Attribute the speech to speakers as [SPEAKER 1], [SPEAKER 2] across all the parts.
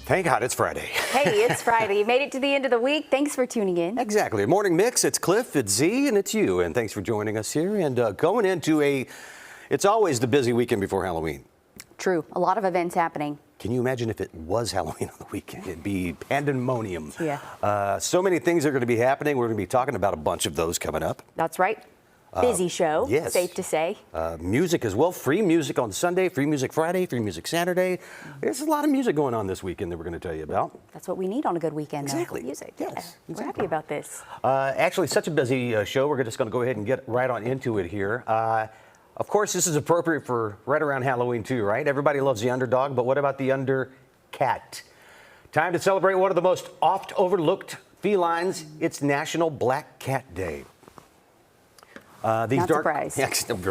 [SPEAKER 1] Thank God it's Friday.
[SPEAKER 2] Hey, it's Friday. You made it to the end of the week. Thanks for tuning in.
[SPEAKER 1] Exactly. Morning Mix. It's Cliff, it's Z, and it's you. And thanks for joining us here. And going into it's always the busy weekend before Halloween.
[SPEAKER 2] True. A lot of events happening.
[SPEAKER 1] Can you imagine if it was Halloween on the weekend? It'd be pandemonium.
[SPEAKER 2] Yeah.
[SPEAKER 1] So many things are going to be happening. We're going to be talking about a bunch of those coming up.
[SPEAKER 2] That's right. Busy show,
[SPEAKER 1] yes.
[SPEAKER 2] Safe to say.
[SPEAKER 1] Music as well. Free music on Sunday, free music Friday, free music Saturday. There's a lot of music going on this weekend that we're going to tell you about.
[SPEAKER 2] That's what we need on a good weekend.
[SPEAKER 1] Exactly.
[SPEAKER 2] Music.
[SPEAKER 1] Yes,
[SPEAKER 2] Yeah.
[SPEAKER 1] exactly.
[SPEAKER 2] We're happy about this.
[SPEAKER 1] Actually, such a busy show. We're just going to go ahead and get right on into it here. Of course, this is appropriate for right around Halloween too, right? Everybody loves the underdog, but what about the undercat? Time to celebrate one of the most oft overlooked felines. It's National Black Cat Day.
[SPEAKER 2] Not surprised.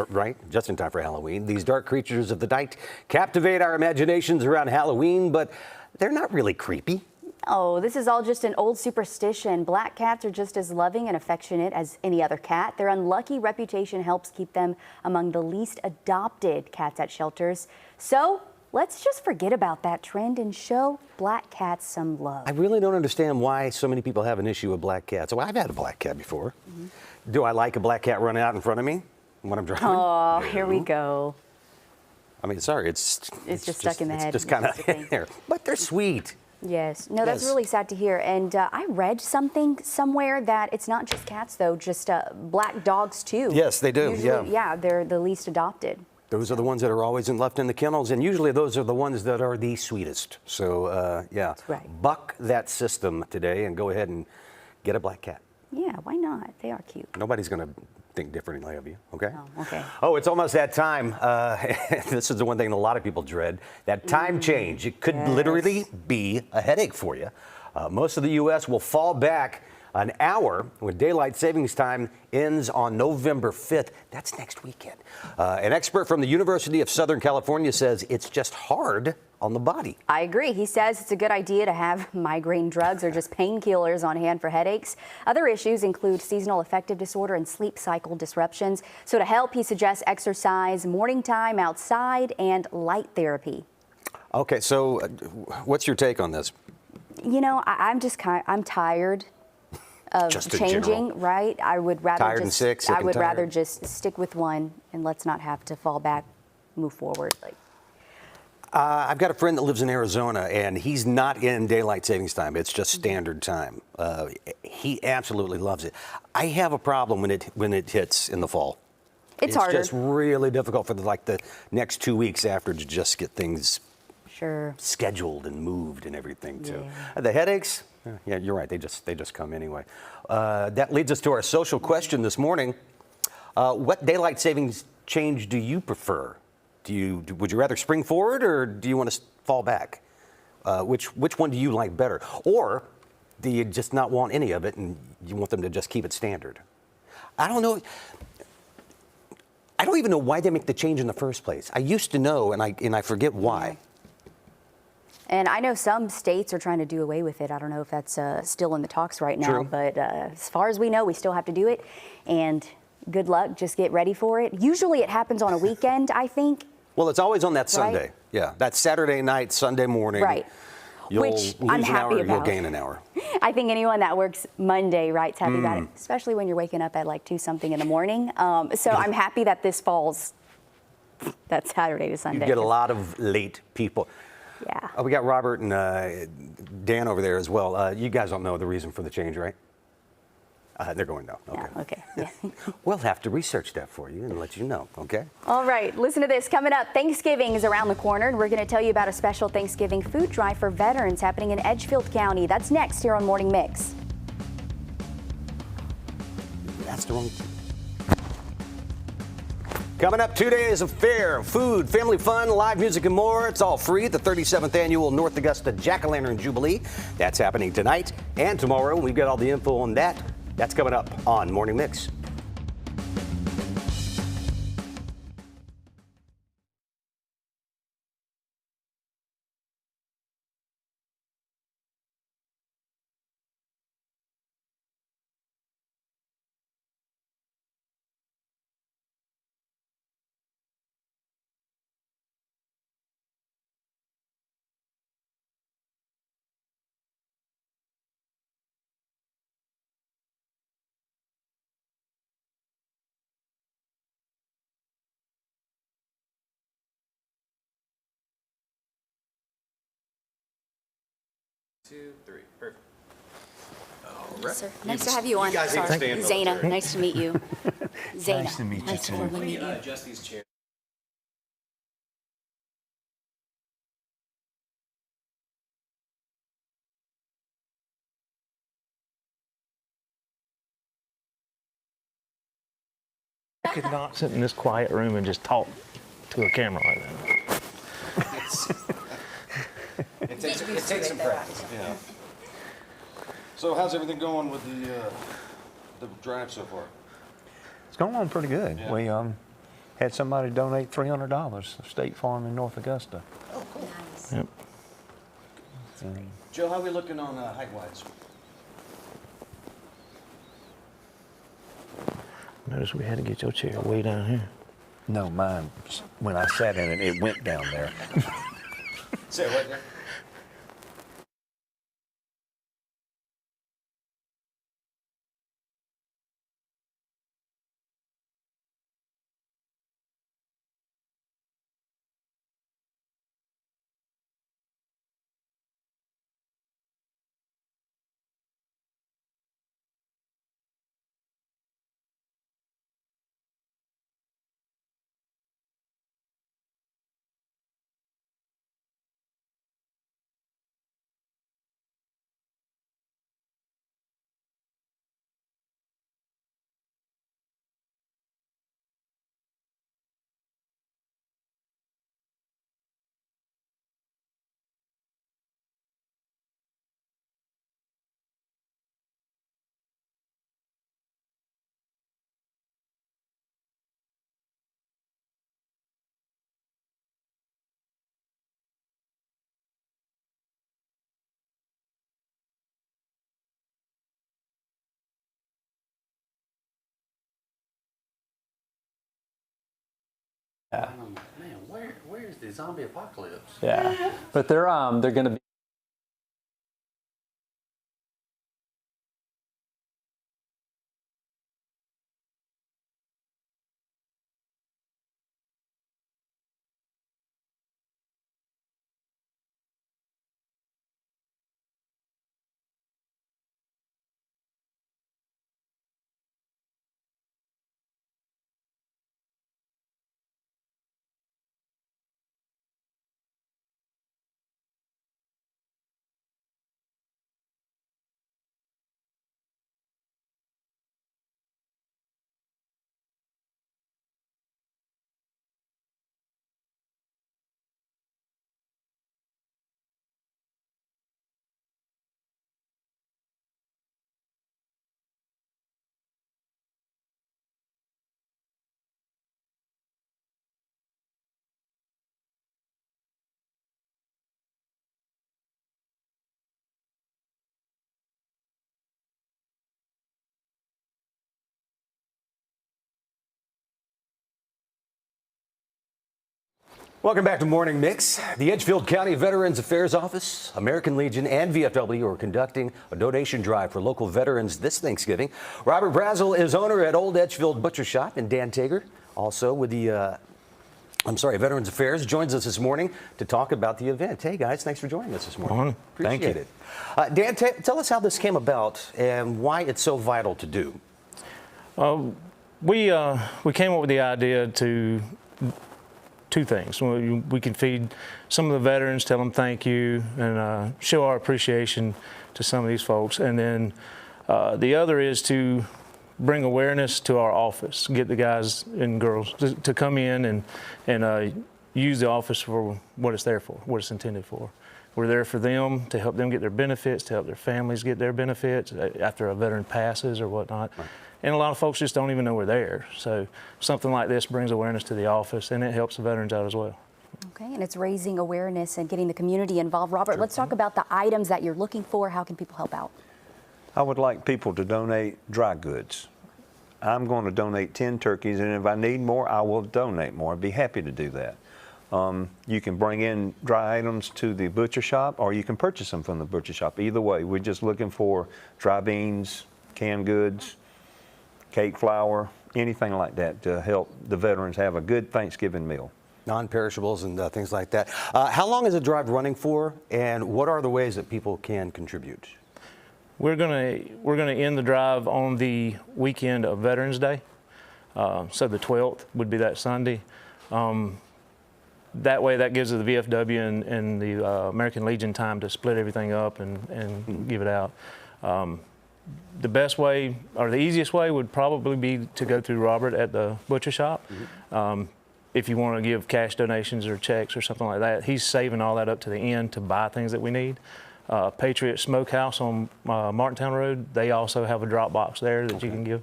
[SPEAKER 1] Right, just in time for Halloween. These dark creatures of the night captivate our imaginations around Halloween, but they're not really creepy.
[SPEAKER 2] Oh, this is all just an old superstition. Black cats are just as loving and affectionate as any other cat. Their unlucky reputation helps keep them among the least adopted cats at shelters. So let's just forget about that trend and show black cats some love.
[SPEAKER 1] I really don't understand why so many people have an issue with black cats. Well, I've had a black cat before. Mm-hmm. Do I like a black cat running out in front of me when I'm driving?
[SPEAKER 2] Oh,
[SPEAKER 1] No.
[SPEAKER 2] Here we go.
[SPEAKER 1] I mean, sorry, it's
[SPEAKER 2] just stuck in the head.
[SPEAKER 1] It's just kind of there, but they're sweet.
[SPEAKER 2] Yes. No, that's really sad to hear. And I read something somewhere that it's not just cats, though, just black dogs, too.
[SPEAKER 1] Yes, they do.
[SPEAKER 2] Usually, yeah, they're the least adopted.
[SPEAKER 1] Those are the ones that are always left in the kennels, and usually those are the ones that are the sweetest. So, yeah,
[SPEAKER 2] right.
[SPEAKER 1] Buck that system today and go ahead and get a black cat.
[SPEAKER 2] Yeah, why not? They are cute.
[SPEAKER 1] Nobody's going to think differently of you, okay?
[SPEAKER 2] Oh, okay.
[SPEAKER 1] Oh, it's almost that time. This is the one thing a lot of people dread, that time change. It could literally be a headache for you. Most of the U.S. will fall back an hour when daylight savings time ends on November 5th. That's next weekend. An expert from the University of Southern California says it's just hard on the body.
[SPEAKER 2] I agree. He says it's a good idea to have migraine drugs or just painkillers on hand for headaches. Other issues include seasonal affective disorder and sleep cycle disruptions. So to help, he suggests exercise, morning time outside, and light therapy. Okay,
[SPEAKER 1] so what's your take on this?
[SPEAKER 2] You know, I'm tired of
[SPEAKER 1] just in
[SPEAKER 2] changing,
[SPEAKER 1] general.
[SPEAKER 2] right? I would rather
[SPEAKER 1] tired and sick,
[SPEAKER 2] I would
[SPEAKER 1] and
[SPEAKER 2] rather just stick with one and let's not have to fall back, move forward.
[SPEAKER 1] I've got a friend that lives in Arizona, and he's not in daylight savings time. It's just standard time. He absolutely loves it. I have a problem when it hits in the fall.
[SPEAKER 2] It's harder.
[SPEAKER 1] It's just really difficult for the next 2 weeks after to just get things scheduled and moved and everything too.
[SPEAKER 2] Yeah.
[SPEAKER 1] The headaches, yeah, you're right. They just come anyway. That leads us to our social question this morning. What daylight savings change do you prefer? Would you rather spring forward or do you want to fall back? Which one do you like better? Or do you just not want any of it and you want them to just keep it standard? I don't know. I don't even know why they make the change in the first place. I used to know, and I forget why.
[SPEAKER 2] And I know some states are trying to do away with it. I don't know if that's still in the talks right now.
[SPEAKER 1] True.
[SPEAKER 2] But as far as we know, we still have to do it. And good luck. Just get ready for it. Usually it happens on a weekend, I think.
[SPEAKER 1] Well, it's always on that Sunday.
[SPEAKER 2] Right?
[SPEAKER 1] Yeah, that Saturday night, Sunday morning.
[SPEAKER 2] Right.
[SPEAKER 1] You'll
[SPEAKER 2] Which
[SPEAKER 1] lose
[SPEAKER 2] I'm
[SPEAKER 1] an
[SPEAKER 2] happy
[SPEAKER 1] hour,
[SPEAKER 2] about.
[SPEAKER 1] you'll gain an hour.
[SPEAKER 2] I think anyone that works Monday, right's happy about it, especially when you're waking up at like 2-something in the morning. So I'm happy that this falls that Saturday to Sunday.
[SPEAKER 1] You get a lot of late people.
[SPEAKER 2] Yeah.
[SPEAKER 1] We got Robert and Dan over there as well. You guys don't know the reason for the change, right? They're going no. Okay.
[SPEAKER 2] Yeah, okay. Yeah.
[SPEAKER 1] We'll have to research that for you and let you know, okay?
[SPEAKER 2] All right, listen to this. Coming up, Thanksgiving is around the corner, and we're going to tell you about a special Thanksgiving food drive for veterans happening in Edgefield County. That's next here on Morning Mix.
[SPEAKER 1] That's the wrong. Coming up, 2 days of fair, food, family fun, live music, and more. It's all free at the 37th Annual North Augusta Jack-O-Lantern Jubilee. That's happening tonight and tomorrow. We've got all the info on that. That's coming up on Morning Mix.
[SPEAKER 3] 2, 3, perfect.
[SPEAKER 2] Yes, sir. Nice to have you on.
[SPEAKER 1] guys need to
[SPEAKER 2] Sorry.
[SPEAKER 1] stand up
[SPEAKER 2] Zaina,
[SPEAKER 1] there.
[SPEAKER 2] nice to meet you. Zaina,
[SPEAKER 4] Nice to meet you,
[SPEAKER 2] nice to
[SPEAKER 4] too.
[SPEAKER 2] formally
[SPEAKER 3] Let me
[SPEAKER 2] meet you.
[SPEAKER 3] adjust these chairs.
[SPEAKER 4] I could not sit in this quiet room and just talk to a camera like that.
[SPEAKER 1] It takes some practice. Yeah. So how's everything going with the drive so far?
[SPEAKER 5] It's going on pretty good.
[SPEAKER 1] Yeah.
[SPEAKER 5] We had somebody donate $300 to State Farm in North Augusta.
[SPEAKER 2] Nice.
[SPEAKER 4] Yep.
[SPEAKER 1] Joe, how are we looking on height-wise?
[SPEAKER 4] Notice we had to get your chair way down here.
[SPEAKER 5] No, mine, when I sat in it, it went down there.
[SPEAKER 1] Say what? Yeah. Man, where's the zombie apocalypse?
[SPEAKER 6] Yeah, but they're going to be.
[SPEAKER 1] Welcome back to Morning Mix. The Edgefield County Veterans Affairs Office, American Legion, and VFW are conducting a donation drive for local veterans this Thanksgiving. Robert Brazel is owner at Old Edgefield Butcher Shop, and Dan Tager, also with the Veterans Affairs, joins us this morning to talk about the event. Hey guys, thanks for joining us this morning.
[SPEAKER 5] Thank
[SPEAKER 1] Appreciate it. Dan, tell us how this came about and why it's so vital to do.
[SPEAKER 4] We came up with the idea to two things. We can feed some of the veterans, tell them thank you, and show our appreciation to some of these folks. And then the other is to bring awareness to our office, get the guys and girls to come in and use the office for what it's there for, what it's intended for. We're there for them, to help them get their benefits, to help their families get their benefits after a veteran passes or whatnot. Right. And a lot of folks just don't even know we're there. So something like this brings awareness to the office, and it helps the veterans out as well.
[SPEAKER 2] Okay, and it's raising awareness and getting the community involved. Robert, let's talk about the items that you're looking for. How can people help out?
[SPEAKER 5] I would like people to donate dry goods. I'm going to donate 10 turkeys, and if I need more, I will donate more. I'd be happy to do that. You can bring in dry items to the butcher shop, or you can purchase them from the butcher shop. Either way, we're just looking for dry beans, canned goods, cake flour, anything like that to help the veterans have a good Thanksgiving meal.
[SPEAKER 1] Non-perishables and things like that. How long is the drive running for, and what are the ways that people can contribute?
[SPEAKER 4] We're gonna end the drive on the weekend of Veterans Day, so the 12th would be that Sunday. That way, that gives the VFW and the American Legion time to split everything up and give it out. The best way, or the easiest way, would probably be to go through Robert at the butcher shop. If you want to give cash donations or checks or something like that, he's saving all that up to the end to buy things that we need. Patriot Smokehouse on Martintown Road, they also have a drop box there that you can give.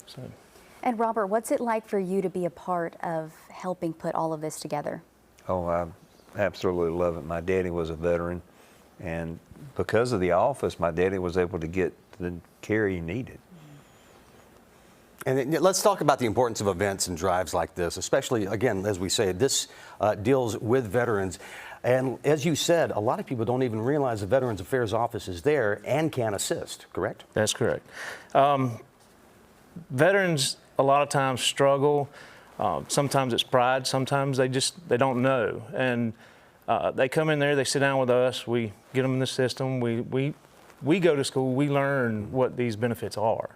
[SPEAKER 4] So.
[SPEAKER 2] And Robert, what's it like for you to be a part of helping put all of this together?
[SPEAKER 5] Oh, I absolutely love it. My daddy was a veteran, and because of the office, my daddy was able to get the care he needed.
[SPEAKER 1] And let's talk about the importance of events and drives like this, especially, again, as we say, this deals with veterans. And as you said, a lot of people don't even realize the Veterans Affairs Office is there and can assist, correct?
[SPEAKER 4] That's correct. Veterans a lot of times struggle. Sometimes it's pride, sometimes they don't know. And they come in there, they sit down with us, we get them in the system, we go to school, we learn what these benefits are.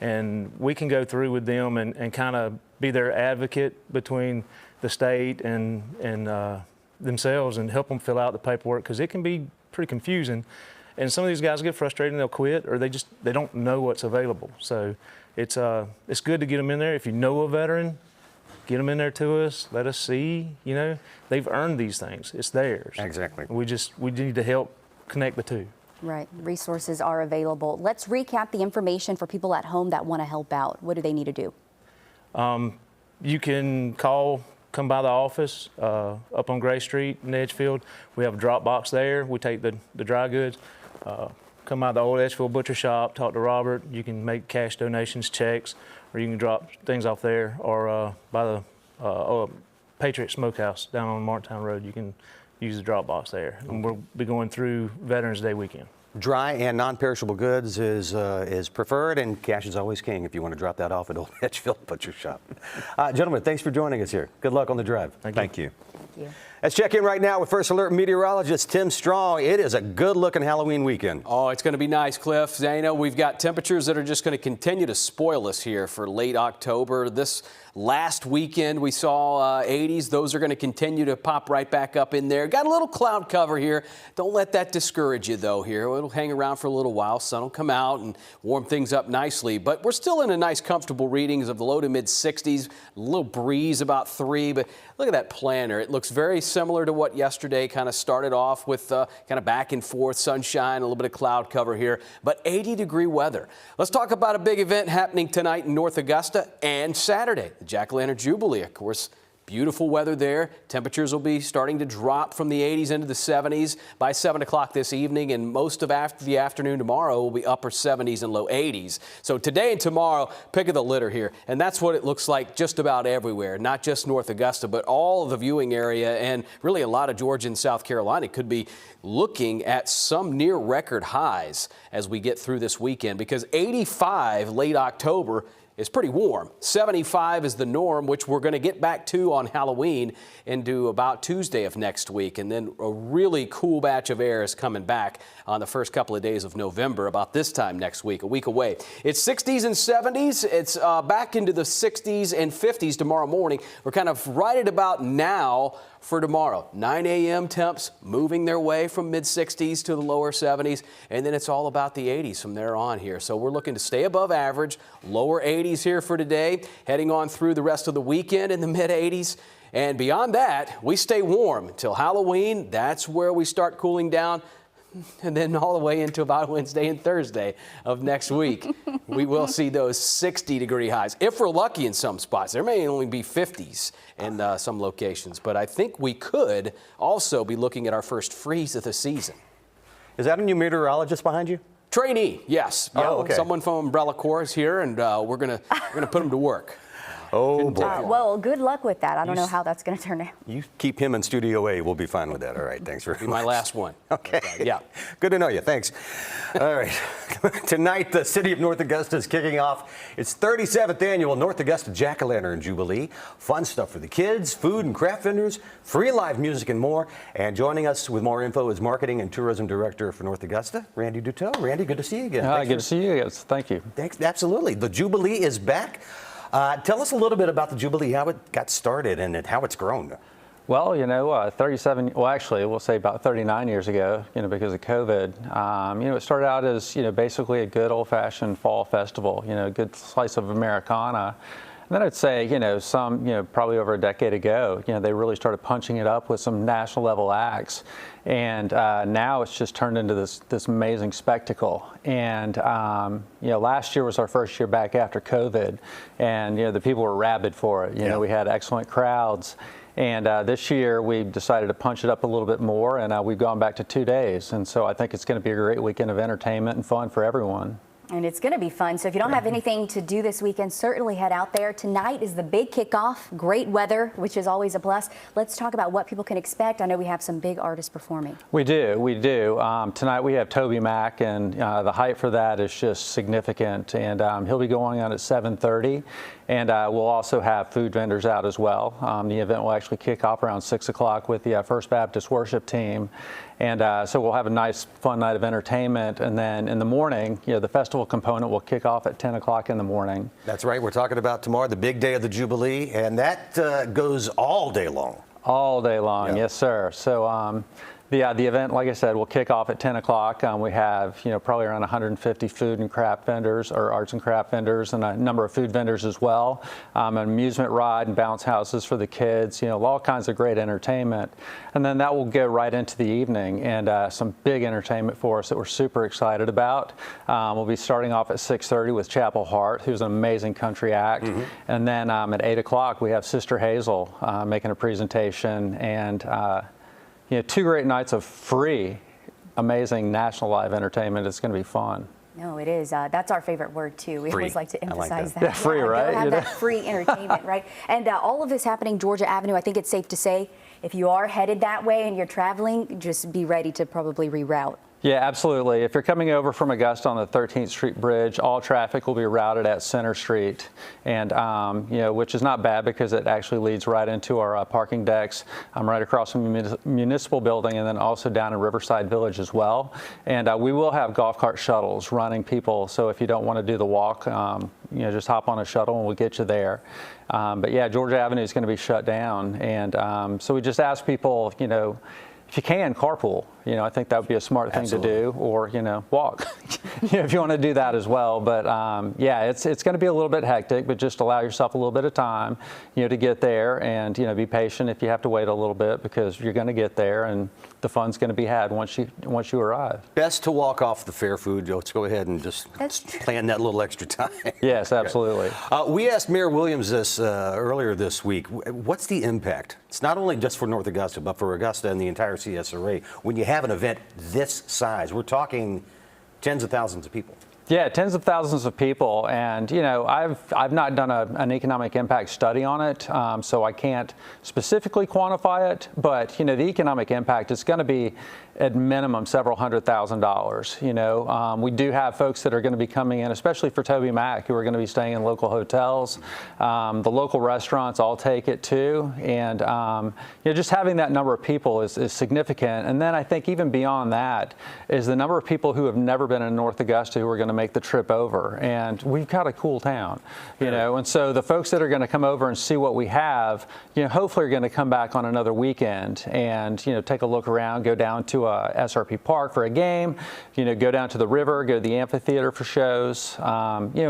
[SPEAKER 4] And we can go through with them and kind of be their advocate between the state and themselves and help them fill out the paperwork, because it can be pretty confusing. And some of these guys get frustrated and they'll quit, or they don't know what's available. So it's good to get them in there. If you know a veteran, get them in there to us, let us see, you know, they've earned these things, it's theirs.
[SPEAKER 1] Exactly.
[SPEAKER 4] We need to help connect the two.
[SPEAKER 2] Right, resources are available. Let's recap the information for people at home that want to help out. What do they need to do?
[SPEAKER 4] You can come by the office up on Gray Street in Edgefield. We have a drop box there. We take the dry goods. Come by the old Edgefield butcher shop, talk to Robert. You can make cash donations, checks, or you can drop things off there, or by the Patriot Smokehouse down on Martintown Road. You can use the drop box there. And we'll be going through Veterans Day weekend.
[SPEAKER 1] Dry and non-perishable goods is preferred, and cash is always king if you want to drop that off at Old Edgefield Butcher Shop. Gentlemen, thanks for joining us here. Good luck on the drive.
[SPEAKER 5] Thank you.
[SPEAKER 2] Thank you.
[SPEAKER 1] Let's check in right now with First Alert meteorologist Tim Strong. It is a good-looking Halloween weekend.
[SPEAKER 3] Oh, it's going to be nice, Cliff. Zana, we've got temperatures that are just going to continue to spoil us here for late October. This last weekend we saw 80s. Those are going to continue to pop right back up in there. Got a little cloud cover here. Don't let that discourage you, though, here. It'll hang around for a little while. Sun will come out and warm things up nicely. But we're still in a nice, comfortable readings of the low to mid-60s. A little breeze about 3. But look at that planner. It looks very similar to what yesterday kind of started off with kind of back and forth sunshine, a little bit of cloud cover here, but 80-degree weather. Let's talk about a big event happening tonight in North Augusta and Saturday, the Jack-o'-lantern Jubilee. Of course, beautiful weather there. Temperatures will be starting to drop from the 80s into the 70s by 7 o'clock this evening, and most of the afternoon tomorrow will be upper 70s and low 80s. So today and tomorrow, pick of the litter here, and that's what it looks like just about everywhere, not just North Augusta, but all of the viewing area, and really a lot of Georgia and South Carolina could be looking at some near record highs as we get through this weekend, because 85 late October is pretty warm. 75 is the norm, which we're going to get back to on Halloween into about Tuesday of next week. And then a really cool batch of air is coming back on the first couple of days of November, about this time next week, a week away. It's 60s and 70s. It's back into the 60s and 50s tomorrow morning. We're kind of right at about now for tomorrow. 9 a.m. temps moving their way from mid-60s to the lower 70s, and then it's all about the 80s from there on here. So we're looking to stay above average, lower 80s here for today, heading on through the rest of the weekend in the mid-80s. And beyond that, we stay warm until Halloween. That's where we start cooling down. And then all the way into about Wednesday and Thursday of next week, we will see those 60-degree highs. If we're lucky in some spots, there may only be 50s in some locations. But I think we could also be looking at our first freeze of the season.
[SPEAKER 1] Is that a new meteorologist behind you?
[SPEAKER 3] Trainee, yes.
[SPEAKER 1] Oh, okay.
[SPEAKER 3] Someone from Umbrella Corps is here, and we're gonna put them to work.
[SPEAKER 1] Oh, boy.
[SPEAKER 2] Well, good luck with that. I don't know how that's going to turn out.
[SPEAKER 1] You keep him in Studio A. We'll be fine with that. All right. Thanks very
[SPEAKER 3] Be
[SPEAKER 1] much.
[SPEAKER 3] my last one.
[SPEAKER 1] Okay.
[SPEAKER 3] Yeah.
[SPEAKER 1] Good to know you. Thanks. All right. Tonight, the city of North Augusta is kicking off its 37th annual North Augusta Jack-o'-lantern Jubilee. Fun stuff for the kids, food and craft vendors, free live music and more. And joining us with more info is Marketing and Tourism Director for North Augusta, Randy Duteau. Randy, good to see you again.
[SPEAKER 6] Hi, good to see you guys. Thank you.
[SPEAKER 1] Thanks. Absolutely. The Jubilee is back. Tell us a little bit about the Jubilee, how it got started and how it's grown.
[SPEAKER 6] Well, 37, well, actually, we'll say about 39 years ago, because of COVID, it started out as, basically a good old-fashioned fall festival, a good slice of Americana. And then I'd say, probably over a decade ago, they really started punching it up with some national level acts. And now it's just turned into this amazing spectacle. And, last year was our first year back after COVID. And, the people were rabid for it. We had excellent crowds. And this year we decided to punch it up a little bit more, and we've gone back to 2 days. And so I think it's going to be a great weekend of entertainment and fun for everyone.
[SPEAKER 2] And it's going to be fun. So if you don't have anything to do this weekend, certainly head out there. Tonight is the big kickoff. Great weather, which is always a plus. Let's talk about what people can expect. I know we have some big artists performing.
[SPEAKER 6] We do. Tonight we have Toby Mac, and the hype for that is just significant. And he'll be going on at 7:30. And we'll also have food vendors out as well. The event will actually kick off around 6 o'clock with the First Baptist worship team. And so we'll have a nice, fun night of entertainment. And then in the morning, the festival component will kick off at 10 o'clock in the morning.
[SPEAKER 1] That's right. We're talking about tomorrow, the big day of the Jubilee, and that goes all day long.
[SPEAKER 6] All day long, yes, sir. So the event, like I said, will kick off at 10 o'clock. We have, probably around 150 food and craft vendors, or arts and craft vendors, and a number of food vendors as well. An amusement ride and bounce houses for the kids, all kinds of great entertainment. And then that will go right into the evening, and some big entertainment for us that we're super excited about. We'll be starting off at 6:30 with Chapel Hart, who's an amazing country act. And then at 8 o'clock, we have Sister Hazel making a presentation, and 2 great nights of free, amazing national live entertainment. It's going to be fun.
[SPEAKER 2] No, it is. That's our favorite word, too. We always like to emphasize that.
[SPEAKER 6] Yeah, free, right?
[SPEAKER 2] Have that free entertainment, right? And all of this happening Georgia Avenue, I think it's safe to say, if you are headed that way and you're traveling, just be ready to probably reroute.
[SPEAKER 6] Yeah, absolutely. If you're coming over from Augusta on the 13th Street Bridge, all traffic will be routed at Center Street, and which is not bad because it actually leads right into our parking decks, right across from the municipal building, and then also down in Riverside Village as well. And we will have golf cart shuttles running people, so if you don't want to do the walk, just hop on a shuttle and we'll get you there. But yeah, Georgia Avenue is going to be shut down, and so we just ask people, if you can, carpool. I think that would be a smart thing to do, or, walk, if you want to do that as well. But yeah, it's going to be a little bit hectic, but just allow yourself a little bit of time, to get there, and, be patient if you have to wait a little bit, because you're going to get there and the fun's going to be had once you arrive.
[SPEAKER 1] Best to walk off the fair food. Let's go ahead and just plan that little extra time.
[SPEAKER 6] Yes, absolutely.
[SPEAKER 1] We asked Mayor Williams this earlier this week. What's the impact? It's not only just for North Augusta, but for Augusta and the entire CSRA. When you have an event this size, we're talking tens of thousands of people.
[SPEAKER 6] Yeah, tens of thousands of people, and I've not done an economic impact study on it, so I can't specifically quantify it. But the economic impact is going to be at minimum several $100,000. We do have folks that are going to be coming in, especially for Toby Mac, who are going to be staying in local hotels. The local restaurants all take it too, and just having that number of people is significant. And then I think even beyond that is the number of people who have never been in North Augusta who are going to make the trip over. And we've got a cool town, and so the folks that are going to come over and see what we have, hopefully are going to come back on another weekend and take a look around, go down to SRP Park for a game, go down to the river, go to the amphitheater for shows,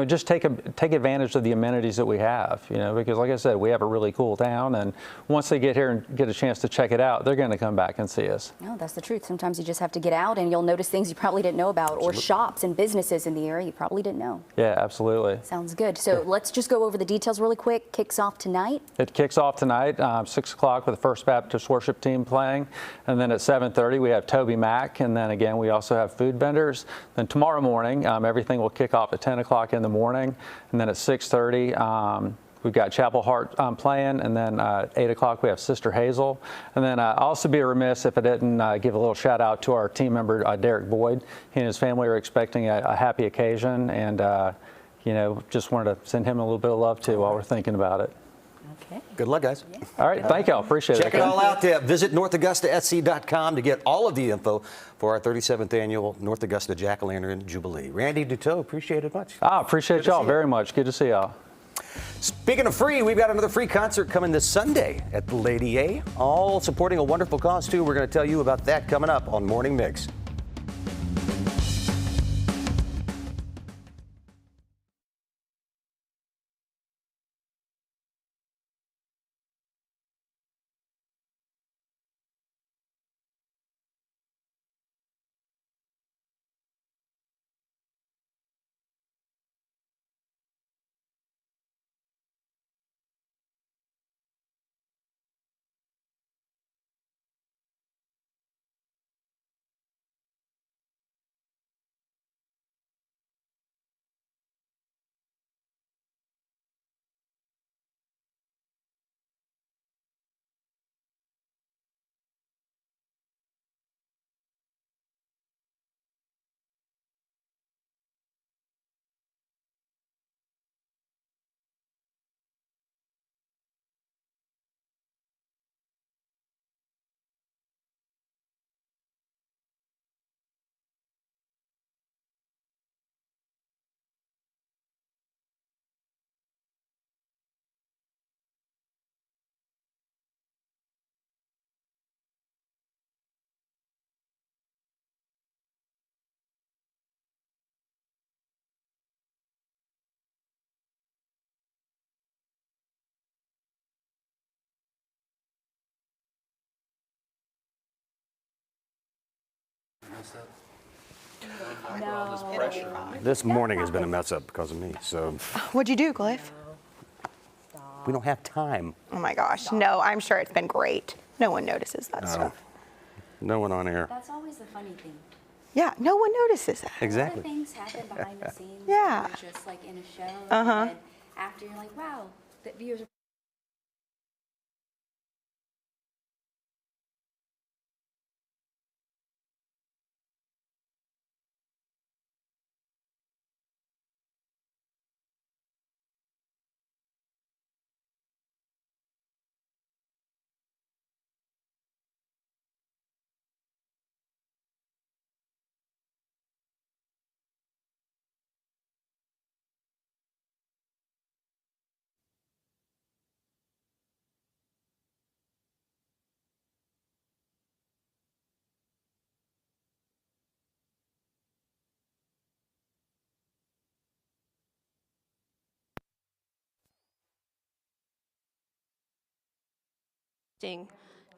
[SPEAKER 6] just take advantage of the amenities that we have, because like I said, we have a really cool town, and once they get here and get a chance to check it out, they're going to come back and see us.
[SPEAKER 2] No, that's the truth. Sometimes you just have to get out and you'll notice things you probably didn't know about, or shops and businesses in the area you probably didn't know.
[SPEAKER 6] Yeah, absolutely.
[SPEAKER 2] Sounds good. So let's just go over the details really quick. Kicks off tonight.
[SPEAKER 6] It kicks off tonight, 6 o'clock with the First Baptist worship team playing, and then at 7:30 we have Toby Mac, and then again we also have food vendors. Then tomorrow morning everything will kick off at 10 o'clock in the morning, and then at 6:30 we've got Chapel Heart playing, and then at 8 o'clock we have Sister Hazel. And then I'll also be remiss if I didn't give a little shout out to our team member, Derek Boyd. He and his family are expecting a happy occasion, and just wanted to send him a little bit of love too while we're thinking about it.
[SPEAKER 2] Okay.
[SPEAKER 1] Good luck, guys.
[SPEAKER 6] All right, thank y'all. Appreciate it.
[SPEAKER 1] Check it all out there. Visit NorthAugustaSC.com to get all of the info for our 37th annual North Augusta Jack-O-Lantern Jubilee. Randy Duteau, appreciate it much.
[SPEAKER 6] Appreciate y'all very much. Good to see y'all.
[SPEAKER 1] Speaking of free, we've got another free concert coming this Sunday at the Lady A, all supporting a wonderful cause, too. We're going to tell you about that coming up on Morning Mix. This morning has been a mess up because of me, so
[SPEAKER 7] What'd you do, Cliff?
[SPEAKER 1] we don't have time.
[SPEAKER 7] Oh my gosh, no, I'm sure it's been great. No one notices that stuff.
[SPEAKER 1] No one on air.
[SPEAKER 2] That's always the funny thing.
[SPEAKER 7] Yeah, no one notices that.
[SPEAKER 1] Exactly.
[SPEAKER 2] A lot of things happen behind the scenes.
[SPEAKER 7] Yeah.
[SPEAKER 2] That are just like in a show.
[SPEAKER 7] Uh-huh.
[SPEAKER 2] And after you're like, wow, the viewers are.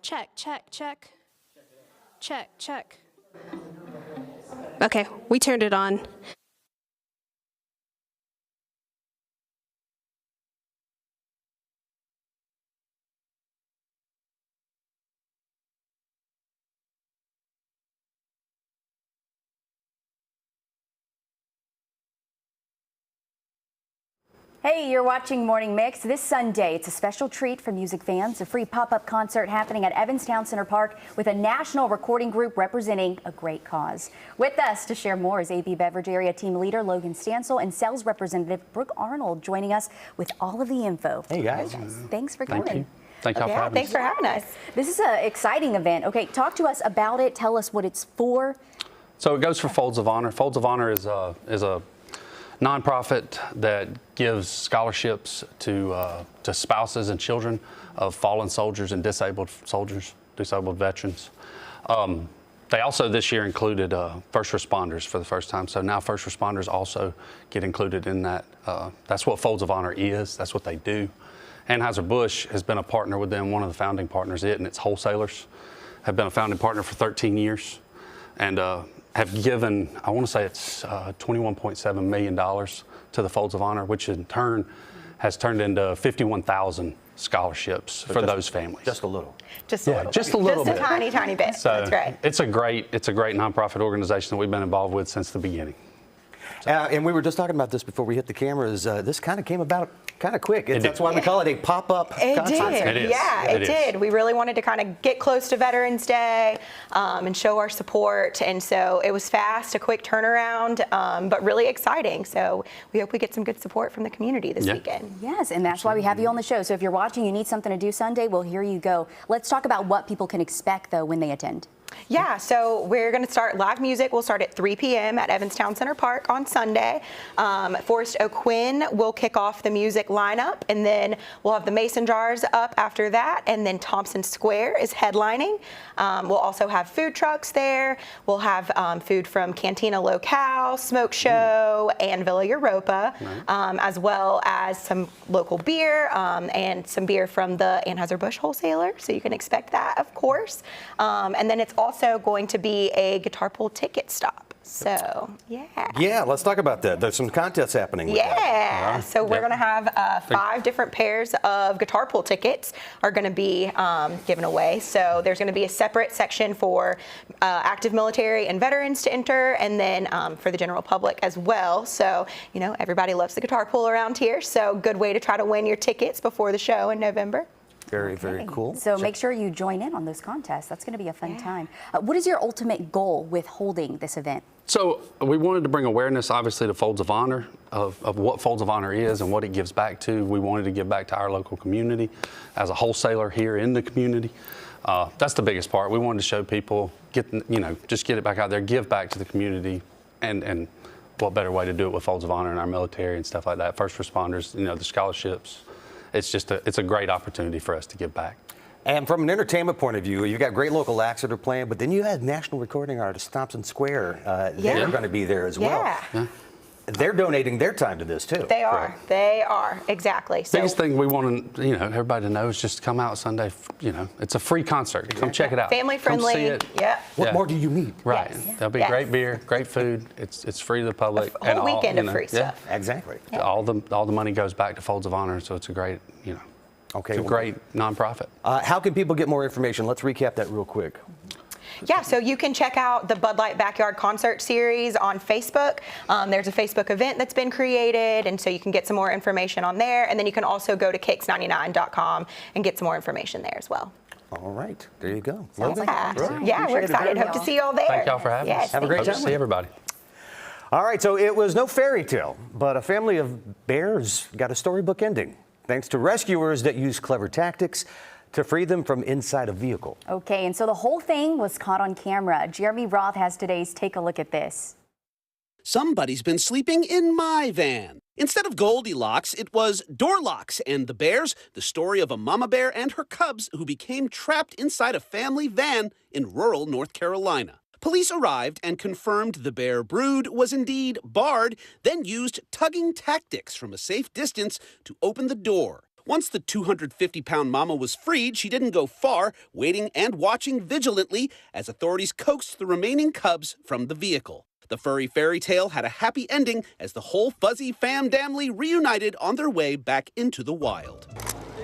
[SPEAKER 8] Check, check, check. Check, check. Okay, we turned it on.
[SPEAKER 2] Hey, you're watching Morning Mix. This Sunday, it's a special treat for music fans. A free pop-up concert happening at Evanstown Center Park with a national recording group representing a great cause. With us to share more is AB Beverage Area Team Leader Logan Stansel and Sales Representative Brooke Arnold joining us with all of the info.
[SPEAKER 1] Hey, guys.
[SPEAKER 2] Thanks for coming.
[SPEAKER 6] Thank y'all for having
[SPEAKER 7] Thanks
[SPEAKER 6] us.
[SPEAKER 7] for having us.
[SPEAKER 2] This is an exciting event. Okay, talk to us about it. Tell us what it's for.
[SPEAKER 9] So it goes for Folds of Honor. Folds of Honor is a nonprofit that gives scholarships to spouses and children of fallen soldiers and disabled veterans. They also this year included first responders for the first time. So now first responders also get included in that. That's what Folds of Honor is. That's what they do. Anheuser-Busch has been a partner with them. One of the founding partners, it and its wholesalers, have been a founding partner for 13 years. And have given, I want to say it's $21.7 million to the Folds of Honor, which in turn has turned into 51,000 scholarships for those families.
[SPEAKER 1] Just a little.
[SPEAKER 7] Just a little.
[SPEAKER 9] Just a little
[SPEAKER 7] Just
[SPEAKER 9] bit.
[SPEAKER 7] a tiny, tiny bit.
[SPEAKER 9] So
[SPEAKER 7] That's right.
[SPEAKER 9] it's a great nonprofit organization that we've been involved with since the beginning.
[SPEAKER 1] And we were just talking about this before we hit the cameras. This kind of came about kind of quick. That's why we call it a pop-up concert.
[SPEAKER 7] It did. Yeah, it did. We really wanted to kind of get close to Veterans Day and show our support. And so it was fast, a quick turnaround, but really exciting. So we hope we get some good support from the community this weekend.
[SPEAKER 2] Yes, and that's why we have you on the show. So if you're watching, you need something to do Sunday, well, here you go. Let's talk about what people can expect, though, when they attend.
[SPEAKER 7] Yeah, so we're going to start live music. We'll start at 3 p.m. at Evanstown Center Park on Sunday. Forrest O'Quinn will kick off the music lineup, and then we'll have the Mason Jars up after that, and then Thompson Square is headlining. We'll also have food trucks there. We'll have food from Cantina Locale, Smoke Show, and Villa Europa, as well as some local beer and some beer from the Anheuser-Busch wholesaler, so you can expect that, of course. And then it's also going to be a guitar pull ticket stop. So, yeah.
[SPEAKER 1] Yeah, let's talk about that. There's some contests happening with that.
[SPEAKER 7] So we're going to have 5 different pairs of guitar pull tickets are going to be given away. So there's going to be a separate section for active military and veterans to enter, and then for the general public as well. So, you know, everybody loves the guitar pull around here. So good way to try to win your tickets before the show in November.
[SPEAKER 1] Very, very cool.
[SPEAKER 2] So make sure you join in on those contests. That's going to be a fun time. What is your ultimate goal with holding this event?
[SPEAKER 9] So we wanted to bring awareness, obviously, to Folds of Honor, of what Folds of Honor is and what it gives back to. We wanted to give back to our local community as a wholesaler here in the community. That's the biggest part. We wanted to show people, just get it back out there, give back to the community, and what better way to do it with Folds of Honor and our military and stuff like that. First responders, the scholarships. It's a great opportunity for us to give back.
[SPEAKER 1] And from an entertainment point of view, you've got great local acts that are playing, but then you have national recording artist Thompson Square. They're going to be there as well.
[SPEAKER 7] Yeah.
[SPEAKER 1] They're donating their time to this too.
[SPEAKER 7] They are. Correct. They are. Exactly. So
[SPEAKER 9] biggest thing we want everybody to know is just come out Sunday. It's a free concert. Come check it out.
[SPEAKER 7] Family friendly.
[SPEAKER 9] Come see it.
[SPEAKER 7] Yeah.
[SPEAKER 1] What more do you need?
[SPEAKER 9] Right.
[SPEAKER 7] Yes.
[SPEAKER 9] There'll be great beer, great food. It's free to the public.
[SPEAKER 7] A whole weekend of free stuff.
[SPEAKER 1] Exactly.
[SPEAKER 7] Yeah.
[SPEAKER 9] All the money goes back to Folds of Honor, so it's a great, it's a great nonprofit.
[SPEAKER 1] How can people get more information? Let's recap that real quick.
[SPEAKER 7] Yeah, so you can check out the Bud Light Backyard Concert Series on Facebook. There's a Facebook event that's been created, and so you can get some more information on there. And then you can also go to kicks99.com and get some more information there as well.
[SPEAKER 1] All right, there you go.
[SPEAKER 7] Yeah, we're excited. Hope to see you all there.
[SPEAKER 9] Thank y'all for having us.
[SPEAKER 1] Have a great time.
[SPEAKER 9] Hope to see everybody.
[SPEAKER 1] All right, so it was no fairy tale, but a family of bears got a storybook ending, thanks to rescuers that used clever tactics to free them from inside a vehicle.
[SPEAKER 2] Okay, and so the whole thing was caught on camera. Jeremy Roth has today's Take a Look at This.
[SPEAKER 10] Somebody's been sleeping in my van. Instead of Goldilocks, it was Doorlocks and the Bears, the story of a mama bear and her cubs who became trapped inside a family van in rural North Carolina. Police arrived and confirmed the bear brood was indeed barred, then used tugging tactics from a safe distance to open the door. Once the 250-pound mama was freed, she didn't go far, waiting and watching vigilantly as authorities coaxed the remaining cubs from the vehicle. The furry fairy tale had a happy ending as the whole fuzzy famdamly reunited on their way back into the wild.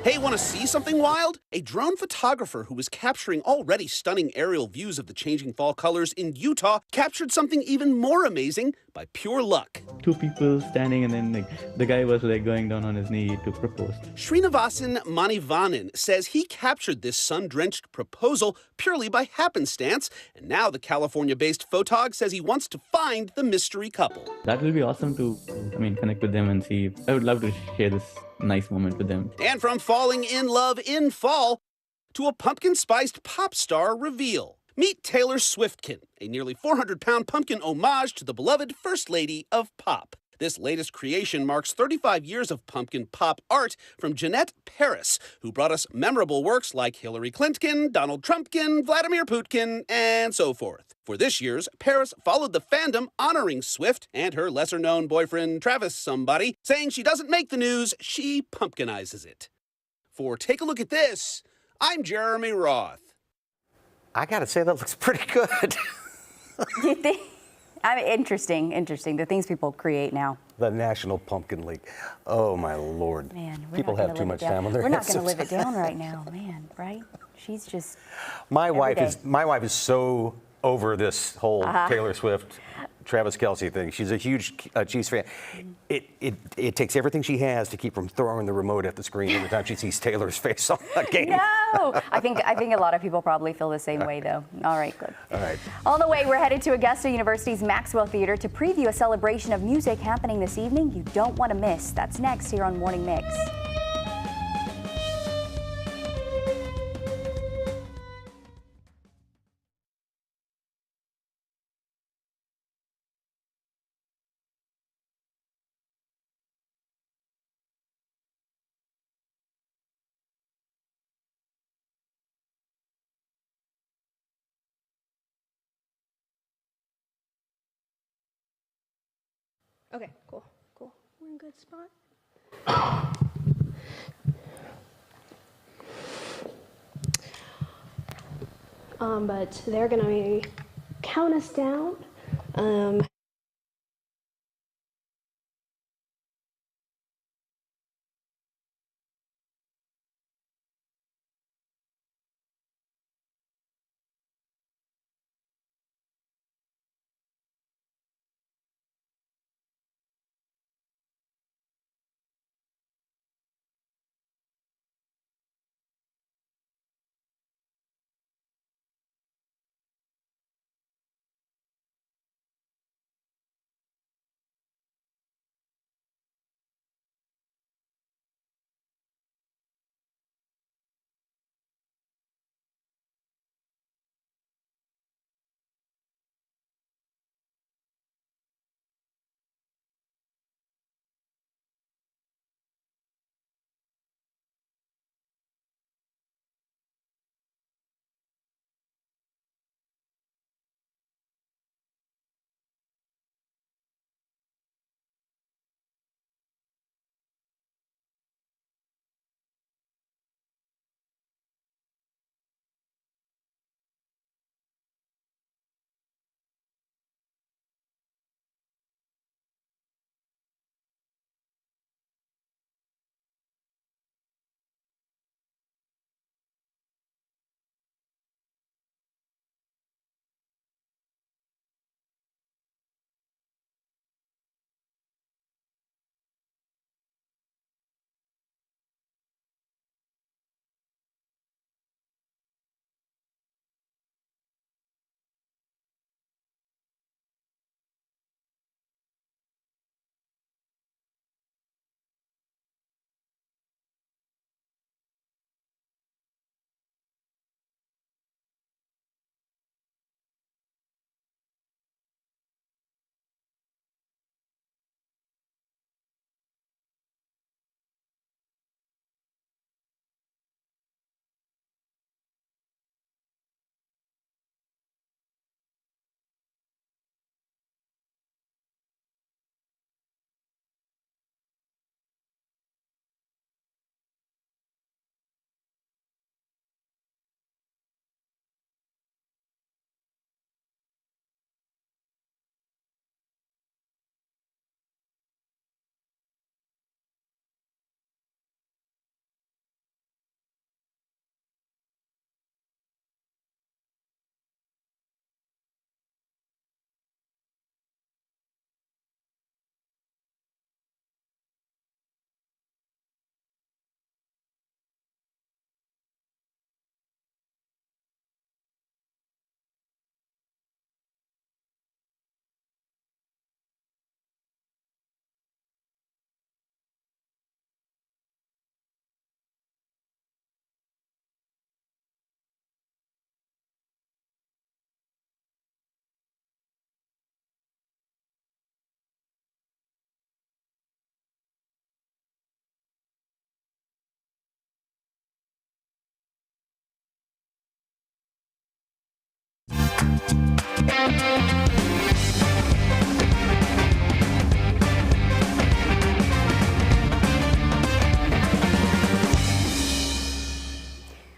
[SPEAKER 10] Hey, want to see something wild? A drone photographer who was capturing already stunning aerial views of the changing fall colors in Utah captured something even more amazing by pure luck.
[SPEAKER 11] 2 people standing, and then the guy was going down on his knee to propose.
[SPEAKER 10] Srinivasan Manivanan says he captured this sun-drenched proposal purely by happenstance, and now the California-based photog says he wants to find the mystery couple.
[SPEAKER 11] That will be awesome to, connect with them and see. I would love to share this nice moment with them.
[SPEAKER 10] And from falling in love in fall to a pumpkin-spiced pop star reveal. Meet Taylor Swiftkin, a nearly 400-pound pumpkin homage to the beloved First Lady of Pop. This latest creation marks 35 years of pumpkin pop art from Jeanette Paris, who brought us memorable works like Hillary Clinton, Donald Trumpkin, Vladimir Putin, and so forth. For this year's, Paris followed the fandom honoring Swift and her lesser-known boyfriend Travis somebody, saying she doesn't make the news, she pumpkinizes it. For Take a Look at This, I'm Jeremy Roth.
[SPEAKER 1] I gotta say, that looks pretty good.
[SPEAKER 2] You think? Interesting. The things people create now.
[SPEAKER 1] The National Pumpkin League. Oh, my Lord.
[SPEAKER 2] Man,
[SPEAKER 1] people have too much time on their hands.
[SPEAKER 2] We're not going to live it down right now, man, right? She's just
[SPEAKER 1] My wife is so over this whole Taylor Swift Travis Kelce thing. She's a huge Chiefs fan. It takes everything she has to keep from throwing the remote at the screen every time she sees Taylor's face on the game.
[SPEAKER 2] No, I think a lot of people probably feel the same way, though. All right, good.
[SPEAKER 1] All right.
[SPEAKER 2] On the way, we're headed to Augusta University's Maxwell Theater to preview a celebration of music happening this evening you don't want to miss. That's next here on Morning Mix.
[SPEAKER 8] Okay, cool. We're in a good spot. But they're gonna count us down.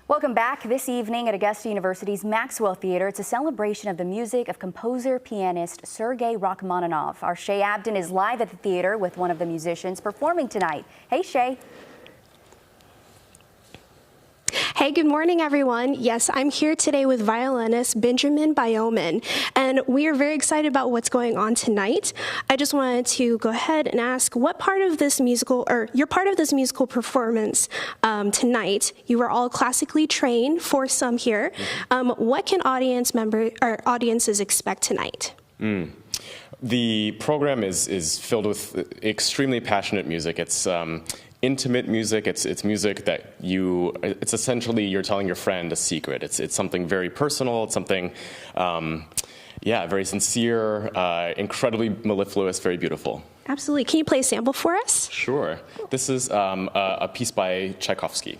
[SPEAKER 2] Welcome back. This evening at Augusta University's Maxwell Theater, it's a celebration of the music of composer, pianist Sergei Rachmaninoff. Our Shay Abden is live at the theater with one of the musicians performing tonight. Hey, Shay.
[SPEAKER 8] Hey. Hey, good morning, everyone. Yes, I'm here today with violinist Benjamin Bioman, and we are very excited about what's going on tonight. I just wanted to go ahead and ask what part of this musical, or you're part of this musical performance tonight. You were all classically trained, for some here. What can audiences expect tonight?
[SPEAKER 12] The program is filled with extremely passionate music. It's intimate music. It's music that it's essentially you're telling your friend a secret. It's something very personal. It's something, very sincere, incredibly mellifluous, very beautiful.
[SPEAKER 8] Absolutely. Can you play a sample for us?
[SPEAKER 12] Sure. This is a piece by Tchaikovsky.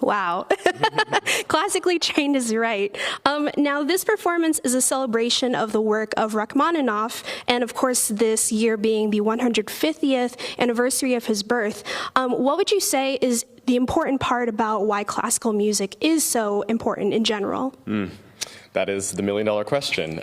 [SPEAKER 8] Wow. Classically trained is right. Now, this performance is a celebration of the work of Rachmaninoff, and of course, this year being the 150th anniversary of his birth. What would you say is the important part about why classical music is so important in general?
[SPEAKER 12] That is the million-dollar question.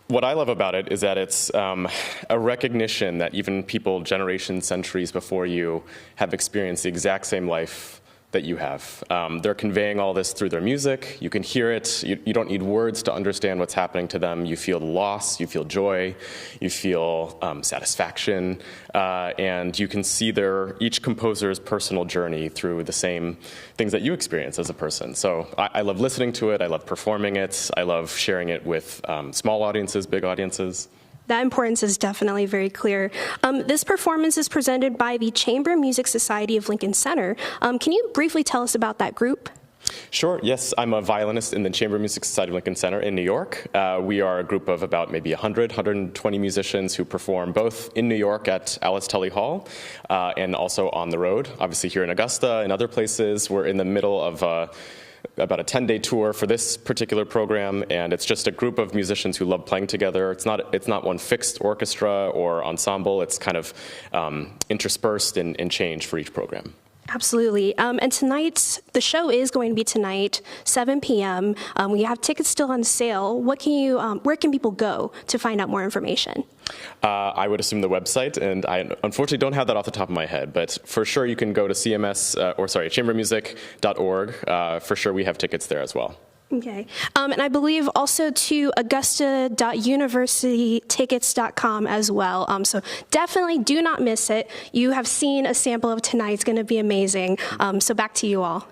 [SPEAKER 12] What I love about it is that it's a recognition that even people generations, centuries before you have experienced the exact same life that you have. They're conveying all this through their music. You can hear it. You don't need words to understand what's happening to them. You feel the loss, you feel joy, you feel satisfaction, and you can see each composer's personal journey through the same things that you experience as a person. So I love listening to it. I love performing it. I love sharing it with small audiences, big audiences.
[SPEAKER 8] That importance is definitely very clear. This performance is presented by the Chamber Music Society of Lincoln Center. Can you briefly tell us about that group?
[SPEAKER 12] Sure, yes. I'm a violinist in the Chamber Music Society of Lincoln Center in New York. We are a group of about maybe 100, 120 musicians who perform both in New York at Alice Tully Hall and also on the road. Obviously here in Augusta and other places. We're in the middle of about a 10-day tour for this particular program, and it's just a group of musicians who love playing together. It's not one fixed orchestra or ensemble. It's kind of interspersed and changed for each program.
[SPEAKER 8] Absolutely. And tonight, the show is going to be tonight, 7 p.m. We have tickets still on sale. Where can people go to find out more information?
[SPEAKER 12] I would assume the website, and I unfortunately don't have that off the top of my head, but for sure you can go to chambermusic.org. For sure we have tickets there as well.
[SPEAKER 8] Okay. And I believe also to augusta.universitytickets.com as well. So definitely do not miss it. You have seen a sample of tonight. It's going to be amazing. So back to you all.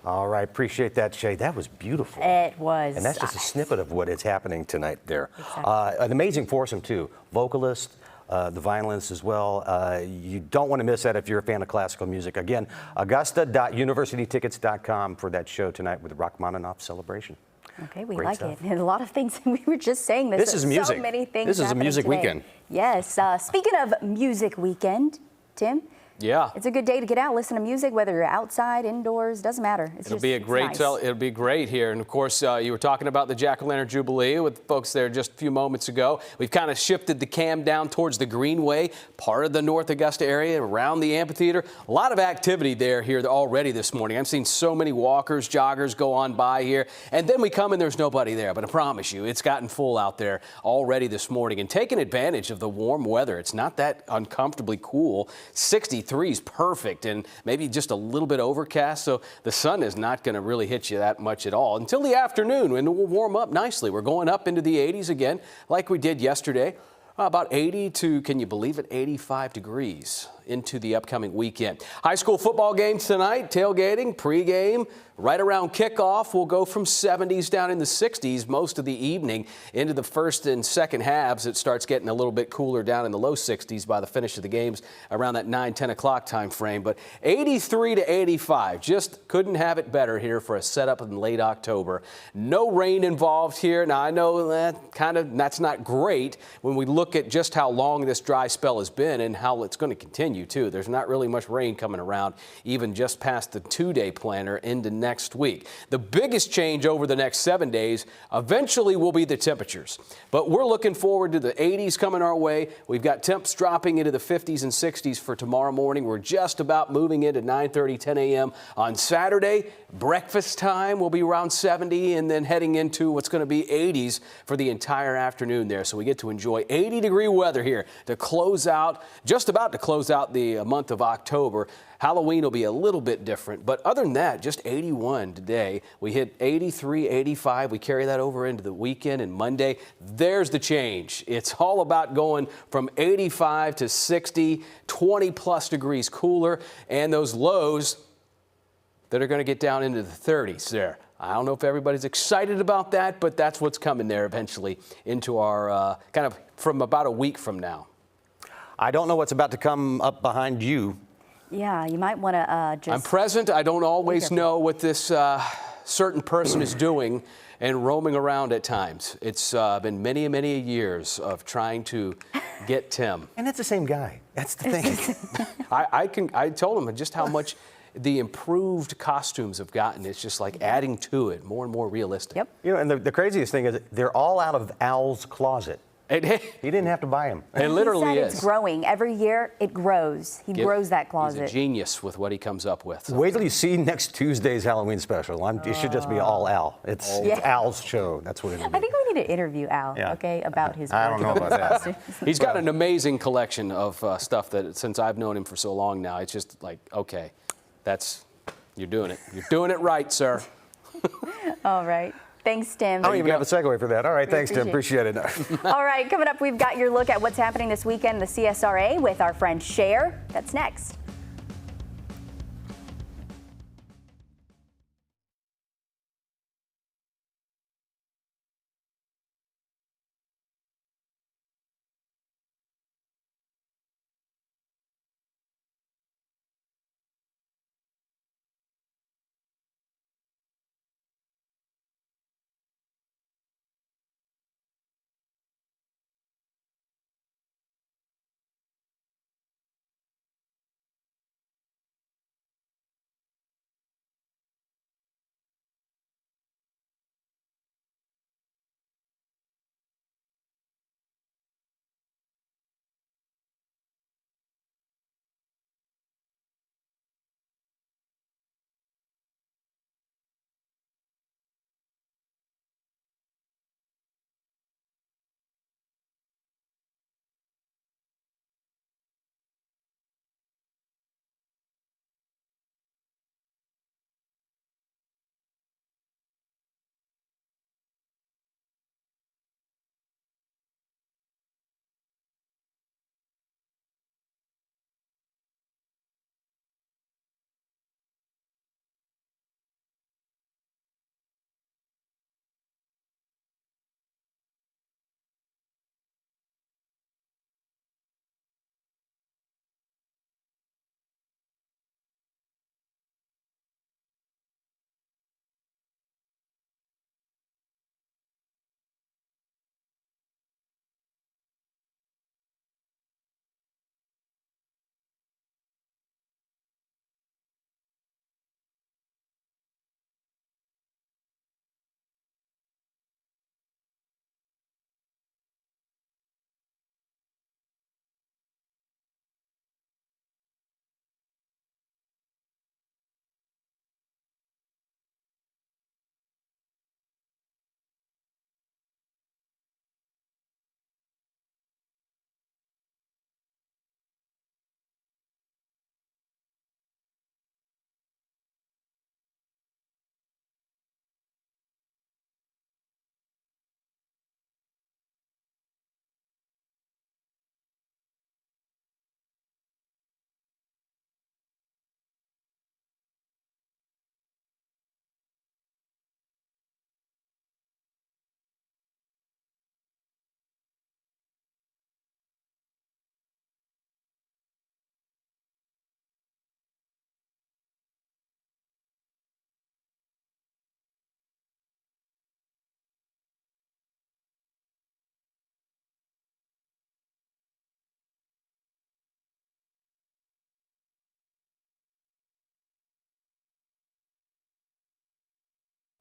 [SPEAKER 1] All right, appreciate that, Shay. That was beautiful.
[SPEAKER 2] It was.
[SPEAKER 1] And that's just a snippet of what is happening tonight there.
[SPEAKER 2] Exactly.
[SPEAKER 1] An amazing foursome, too. Vocalist, the violinist as well. You don't want to miss that if you're a fan of classical music. Again, augusta.universitytickets.com for that show tonight with the Rachmaninoff celebration.
[SPEAKER 2] Okay, we
[SPEAKER 1] Great
[SPEAKER 2] like
[SPEAKER 1] stuff.
[SPEAKER 2] it. And a lot of things, we were just saying this.
[SPEAKER 1] This is music.
[SPEAKER 2] So many things
[SPEAKER 1] This is a music
[SPEAKER 2] today.
[SPEAKER 1] weekend.
[SPEAKER 2] Yes. Speaking of music weekend, Tim?
[SPEAKER 3] Yeah.
[SPEAKER 2] It's a good day to get out, listen to music, whether you're outside, indoors, doesn't matter.
[SPEAKER 3] It'll be great here. And of course, you were talking about the Jack-o'-lantern Jubilee with folks there just a few moments ago. We've kind of shifted the cam down towards the Greenway, part of the North Augusta area, around the amphitheater. A lot of activity here already this morning. I've seen so many walkers, joggers go on by here. And then we come and there's nobody there. But I promise you, it's gotten full out there already this morning. And taking advantage of the warm weather. It's not that uncomfortably cool. 63 is perfect and maybe just a little bit overcast, so the sun is not going to really hit you that much at all until the afternoon when it will warm up nicely. We're going up into the 80s again like we did yesterday. About 80 to, can you believe it, 85 degrees into the upcoming weekend. High school football games tonight, tailgating, pregame, right around kickoff. We'll go from 70s down in the 60s most of the evening into the first and second halves. It starts getting a little bit cooler down in the low 60s by the finish of the games around that 9-10 o'clock time frame. But 83 to 85, just couldn't have it better here for a setup in late October. No rain involved here. Now I know that's not great when we look at just how long this dry spell has been and how it's going to continue too. There's not really much rain coming around even just past the 2-day planner into next week. The biggest change over the next 7 days eventually will be the temperatures, but we're looking forward to the 80s coming our way. We've got temps dropping into the 50s and 60s for tomorrow morning. We're just about moving into 9:30, 10 a.m. on Saturday. Breakfast time will be around 70 and then heading into what's going to be 80s for the entire afternoon there. So we get to enjoy 80-degree weather here to close out, just about to close out the month of October. Halloween will be a little bit different, but other than that, just 81 today. We hit 83, 85. We carry that over into the weekend and Monday. There's the change. It's all about going from 85 to 60, 20 plus degrees cooler, and those lows that are going to get down into the 30s there. I don't know if everybody's excited about that, but that's what's coming there eventually into our kind of from about a week from now.
[SPEAKER 1] I don't know what's about to come up behind you.
[SPEAKER 2] Yeah, you might want to just...
[SPEAKER 3] I'm present. I don't always know what this certain person is doing and roaming around at times. It's been many, many years of trying to get Tim.
[SPEAKER 1] And it's the same guy. That's the thing.
[SPEAKER 3] I told him just how much the improved costumes have gotten. It's just like adding to it, more and more realistic.
[SPEAKER 2] Yep.
[SPEAKER 1] You know, and the craziest thing is they're all out of Al's closet. He didn't have to buy them.
[SPEAKER 3] It literally
[SPEAKER 2] he said
[SPEAKER 3] is.
[SPEAKER 2] It's growing. Every year it grows. He grows that closet.
[SPEAKER 3] He's a genius with what he comes up with. So.
[SPEAKER 1] Wait till you see next Tuesday's Halloween special. It should just be all Al. It's Al's show. That's what it is.
[SPEAKER 2] I think we need to interview Al, okay, about his
[SPEAKER 1] I don't know about that.
[SPEAKER 3] He's got an amazing collection of stuff that since I've known him for so long now, it's just like, okay, you're doing it. You're doing it right, sir.
[SPEAKER 2] All right. Thanks, Tim.
[SPEAKER 1] I don't even have a segue for that. All right, thanks, Tim. Appreciate it.
[SPEAKER 2] All right, coming up, we've got your look at what's happening this weekend in the CSRA with our friend Cher. That's next.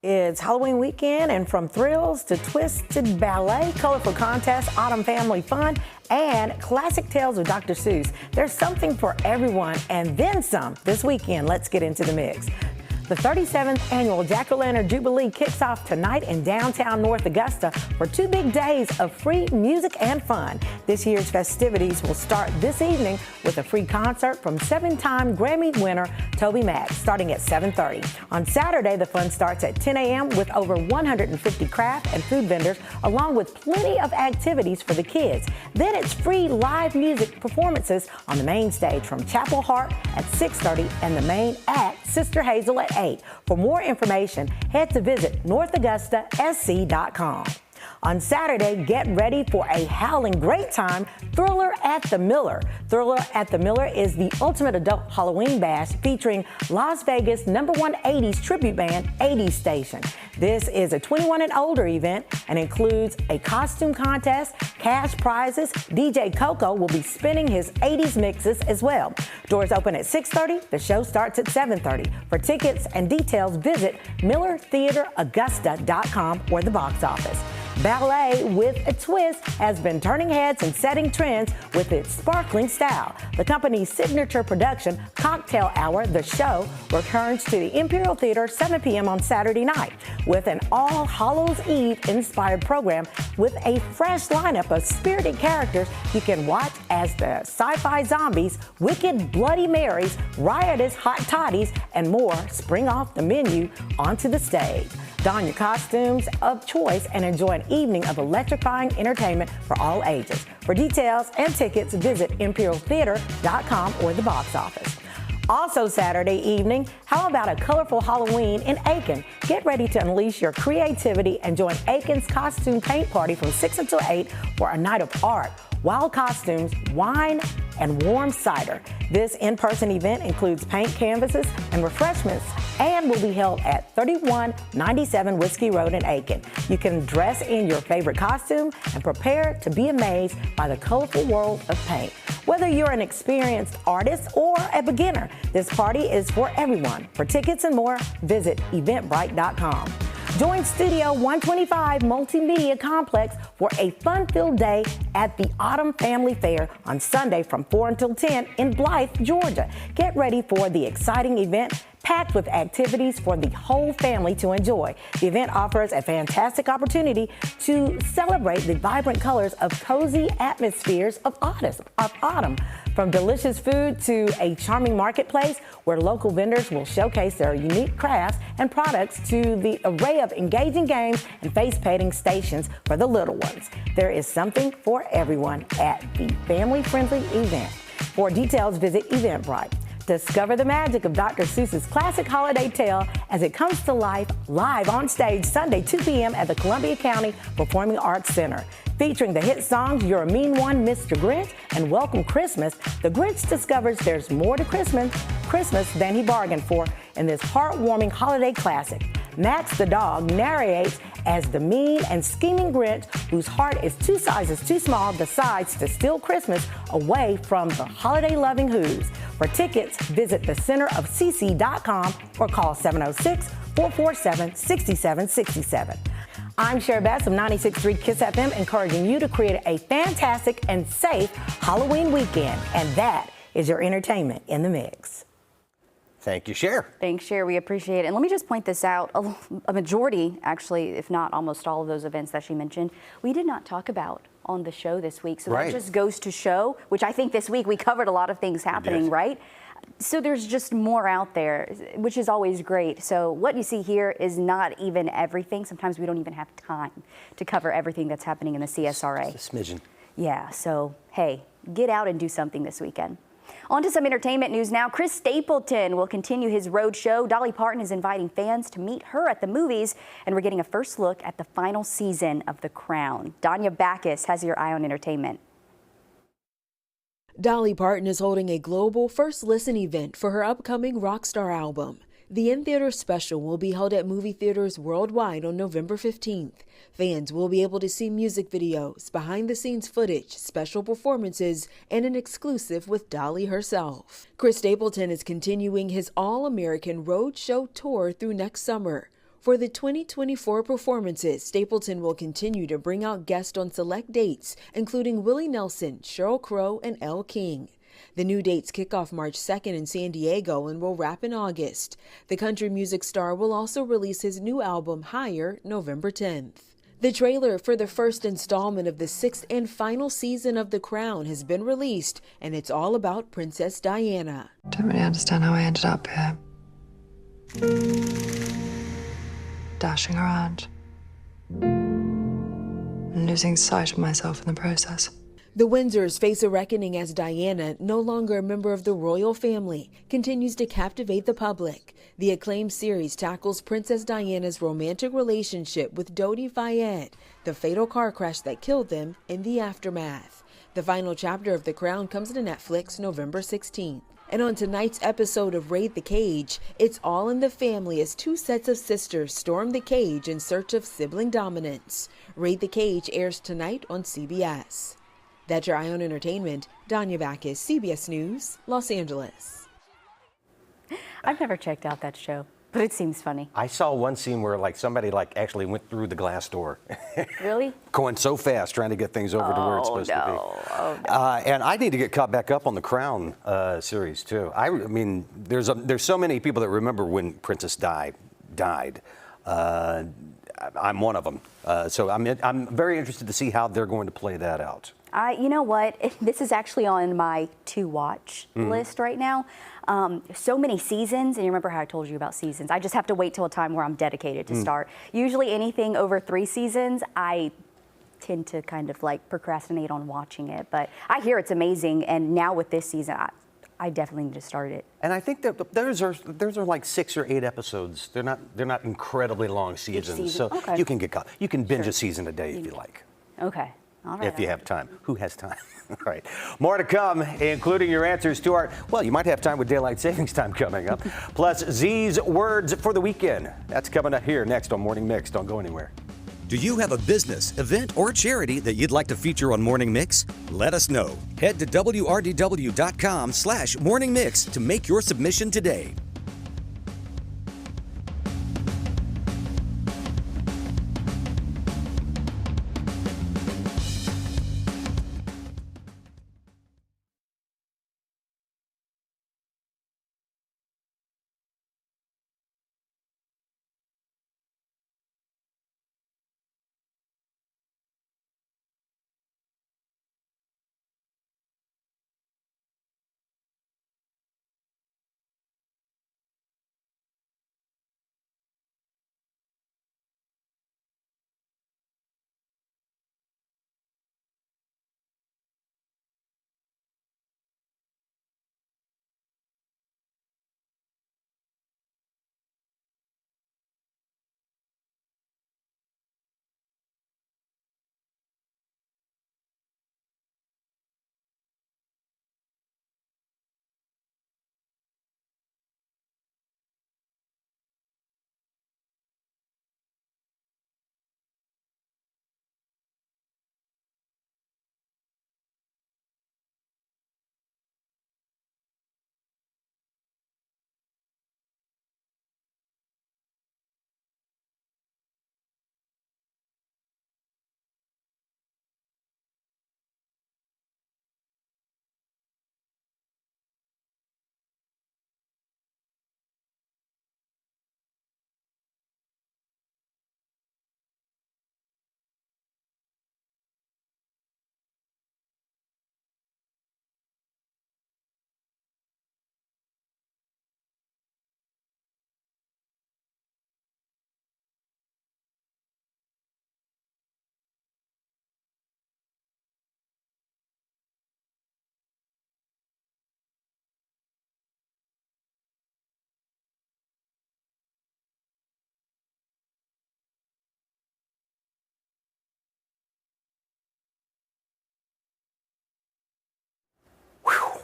[SPEAKER 13] It's Halloween weekend, and from thrills to twists to ballet, colorful contests, autumn family fun, and classic tales of Dr. Seuss, there's something for everyone and then some this weekend. Let's get into the mix. The 37th annual Jack-O-Lantern Jubilee kicks off tonight in downtown North Augusta for 2 big days of free music and fun. This year's festivities will start this evening with a free concert from 7-time Grammy winner Toby Mac, starting at 7:30. On Saturday, the fun starts at 10 a.m. with over 150 craft and food vendors, along with plenty of activities for the kids. Then it's free live music performances on the main stage from Chapel Hart at 6:30 and the main act, Sister Hazel, at 8. For more information, head to visit northaugustasc.com. On Saturday, get ready for a howling great time, Thriller at the Miller. Thriller at the Miller is the ultimate adult Halloween bash featuring Las Vegas #1 80s tribute band, 80s Station. This is a 21 and older event and includes a costume contest, cash prizes. DJ Coco will be spinning his 80s mixes as well. Doors open at 6:30. The show starts at 7:30. For tickets and details, visit MillerTheaterAugusta.com or the box office. Ballet with a Twist has been turning heads and setting trends with its sparkling style. The company's signature production, Cocktail Hour, the show, returns to the Imperial Theater 7 p.m. on Saturday night with an All Hallows Eve inspired program with a fresh lineup of spirited characters you can watch as the sci-fi zombies, wicked Bloody Marys, riotous hot toddies, and more spring off the menu onto the stage. Don your costumes of choice and enjoy an evening of electrifying entertainment for all ages. For details and tickets, visit imperialtheater.com or the box office. Also Saturday evening, how about a colorful Halloween in Aiken? Get ready to unleash your creativity and join Aiken's costume paint party from 6 until 8 for a night of art, wild costumes, wine, and warm cider. This in-person event includes paint canvases and refreshments and will be held at 3197 Whiskey Road in Aiken. You can dress in your favorite costume and prepare to be amazed by the colorful world of paint. Whether you're an experienced artist or a beginner, this party is for everyone. For tickets and more, visit eventbrite.com. Join Studio 125 Multimedia Complex for a fun-filled day at the Autumn Family Fair on Sunday from 4 until 10 in Blythe, Georgia. Get ready for the exciting event packed with activities for the whole family to enjoy. The event offers a fantastic opportunity to celebrate the vibrant colors of cozy atmospheres of autumn. From delicious food to a charming marketplace where local vendors will showcase their unique crafts and products to the array of engaging games and face painting stations for the little ones. There is something for everyone at the family-friendly event. For details, visit Eventbrite. Discover the magic of Dr. Seuss's classic holiday tale as it comes to life live on stage Sunday, 2 p.m. at the Columbia County Performing Arts Center. Featuring the hit songs You're a Mean One, Mr. Grinch, and Welcome Christmas, the Grinch discovers there's more to Christmas than he bargained for in this heartwarming holiday classic. Max the dog narrates as the mean and scheming Grinch whose heart is 2 sizes too small decides to steal Christmas away from the holiday-loving Who's. For tickets, visit thecenterofcc.com or call 706-447-6767. I'm Cher Best of 96.3 KISS FM, encouraging you to create a fantastic and safe Halloween weekend. And that is your entertainment in the mix.
[SPEAKER 1] Thank you, Cher.
[SPEAKER 2] Thanks, Cher. We appreciate it. And let me just point this out. A majority, actually, if not almost all of those events that she mentioned, we did not talk about on the show this week. So that just goes to show, which I think this week we covered a lot of things happening, right? So there's just more out there, which is always great. So what you see here is not even everything. Sometimes we don't even have time to cover everything that's happening in the CSRA.
[SPEAKER 1] It's a smidgen.
[SPEAKER 2] Yeah, so hey, get out and do something this weekend. On to some entertainment news now. Chris Stapleton will continue his road show. Dolly Parton is inviting fans to meet her at the movies, and we're getting a first look at the final season of The Crown. Danya Backus has your eye on entertainment.
[SPEAKER 14] Dolly Parton is holding a global first listen event for her upcoming Rockstar album. The in-theater special will be held at movie theaters worldwide on November 15th. Fans will be able to see music videos, behind-the-scenes footage, special performances, and an exclusive with Dolly herself. Chris Stapleton is continuing his All-American Road Show tour through next summer. For the 2024 performances, Stapleton will continue to bring out guests on select dates, including Willie Nelson, Sheryl Crow, and Elle King. The new dates kick off March 2nd in San Diego and will wrap in August. The country music star will also release his new album, Higher, November 10th. The trailer for the first installment of the 6th and final season of The Crown has been released, and it's all about Princess Diana.
[SPEAKER 15] Don't really understand how I ended up here. Dashing around. And losing sight of myself in the process.
[SPEAKER 14] The Windsors face a reckoning as Diana, no longer a member of the royal family, continues to captivate the public. The acclaimed series tackles Princess Diana's romantic relationship with Dodi Fayed, the fatal car crash that killed them, and the aftermath. The final chapter of The Crown comes to Netflix November 16th. And on tonight's episode of Raid the Cage, it's all in the family as two sets of sisters storm the cage in search of sibling dominance. Raid the Cage airs tonight on CBS. That's your Eye on Entertainment. Danya Backus, CBS News, Los Angeles.
[SPEAKER 2] I've never checked out that show, but it seems funny.
[SPEAKER 1] I saw one scene where somebody actually went through the glass door.
[SPEAKER 2] Really?
[SPEAKER 1] Going so fast trying to get things over to where it's supposed to be.
[SPEAKER 2] Oh, no.
[SPEAKER 1] And I need to get caught back up on the Crown series too. I mean, there's so many people that remember when Princess died. I'm one of them. So I'm very interested to see how they're going to play that out.
[SPEAKER 2] You know what? This is actually on my to-watch list right now. So many seasons, and you remember how I told you about seasons. I just have to wait till a time where I'm dedicated to start. Usually anything over 3 seasons, I tend to kind of procrastinate on watching it. But I hear it's amazing, and now with this season, I definitely need to start it.
[SPEAKER 1] And I think that those are like 6 or 8 episodes. They're not incredily long seasons, so
[SPEAKER 2] okay.
[SPEAKER 1] you can get caught. You can binge a season a day if you like.
[SPEAKER 2] Okay. All right.
[SPEAKER 1] If you have time. Who has time? All right. More to come, including your answers to our, well, you might have time with daylight savings time coming up. Plus Z's words for the weekend. That's coming up here next on Morning Mix. Don't go anywhere.
[SPEAKER 16] Do you have a business, event, or charity that you'd like to feature on Morning Mix? Let us know. Head to WRDW.com/Morning Mix to make your submission today.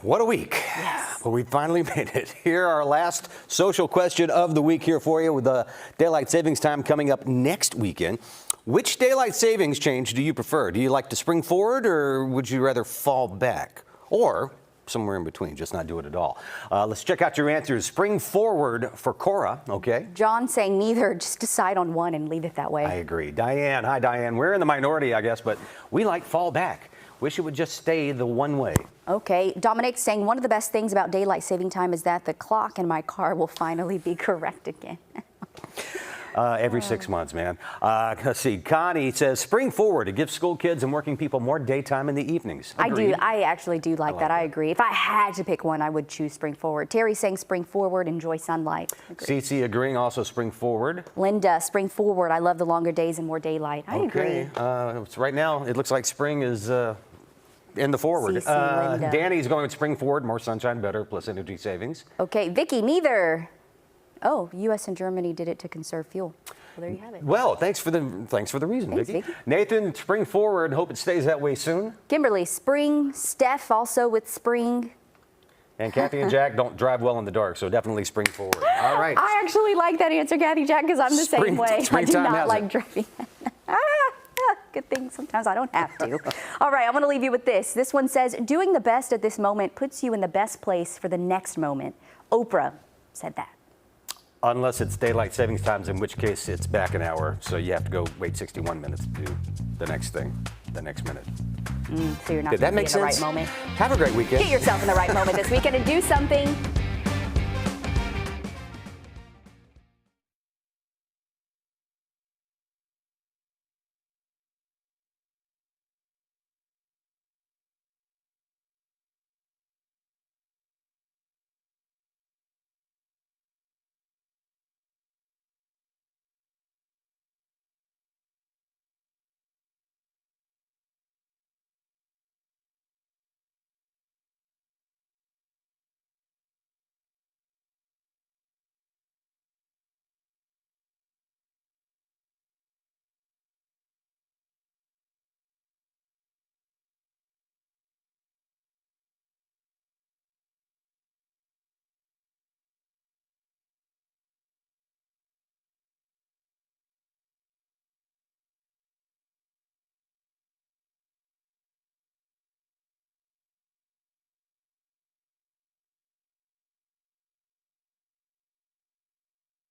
[SPEAKER 1] What a week. Yes. Well, we finally made it. Here, our last social question of the week here for you with the daylight savings time coming up next weekend. Which daylight savings change do you prefer? Do you like to spring forward or would you rather fall back? Or somewhere in between, just not do it at all. Let's check out your answers. Spring forward for Cora, okay?
[SPEAKER 2] John saying neither, just decide on one and leave it that way.
[SPEAKER 1] I agree. Diane, hi Diane. We're in the minority, I guess, but we like fall back. Wish it would just stay the one way.
[SPEAKER 2] Okay, Dominic saying one of the best things about daylight saving time is that the clock in my car will finally be correct again.
[SPEAKER 1] Every 6 months, man. Let's see. Connie says spring forward to give school kids and working people more daytime in the evenings. Agreed.
[SPEAKER 2] I actually do like that. I agree. If I had to pick one, I would choose spring forward. Terry saying spring forward, enjoy sunlight.
[SPEAKER 1] Cece agreeing, also spring forward.
[SPEAKER 2] Linda, spring forward. I love the longer days and more daylight. I agree.
[SPEAKER 1] Right now, it looks like spring is in the forward.
[SPEAKER 2] Linda.
[SPEAKER 1] Danny's going with spring forward, more sunshine, better, plus energy savings.
[SPEAKER 2] Okay, Vicky, neither. Oh, U.S. and Germany did it to conserve fuel. Well, there you have it.
[SPEAKER 1] Well, thanks for the reason,
[SPEAKER 2] Thanks,
[SPEAKER 1] Vicky.
[SPEAKER 2] Vicky.
[SPEAKER 1] Nathan, spring forward. Hope it stays that way soon.
[SPEAKER 2] Kimberly, spring. Steph, also with spring.
[SPEAKER 1] And Kathy and Jack don't drive well in the dark, so definitely spring forward. All right.
[SPEAKER 2] I actually like that answer, Kathy, Jack, because I'm the same way. I do
[SPEAKER 1] springtime
[SPEAKER 2] not
[SPEAKER 1] has
[SPEAKER 2] like
[SPEAKER 1] it.
[SPEAKER 2] driving. Good thing sometimes I don't have to. All right, I want to leave you with this. This one says, doing the best at this moment puts you in the best place for the next moment. Oprah said that.
[SPEAKER 1] Unless it's daylight savings times, in which case it's back an hour, so you have to go wait 61 minutes to do the next thing, the next minute.
[SPEAKER 2] So you're not
[SPEAKER 1] Did that
[SPEAKER 2] gonna be
[SPEAKER 1] make
[SPEAKER 2] in the right
[SPEAKER 1] sense?
[SPEAKER 2] moment.
[SPEAKER 1] Have a great weekend.
[SPEAKER 2] Get yourself in the right moment this weekend and do something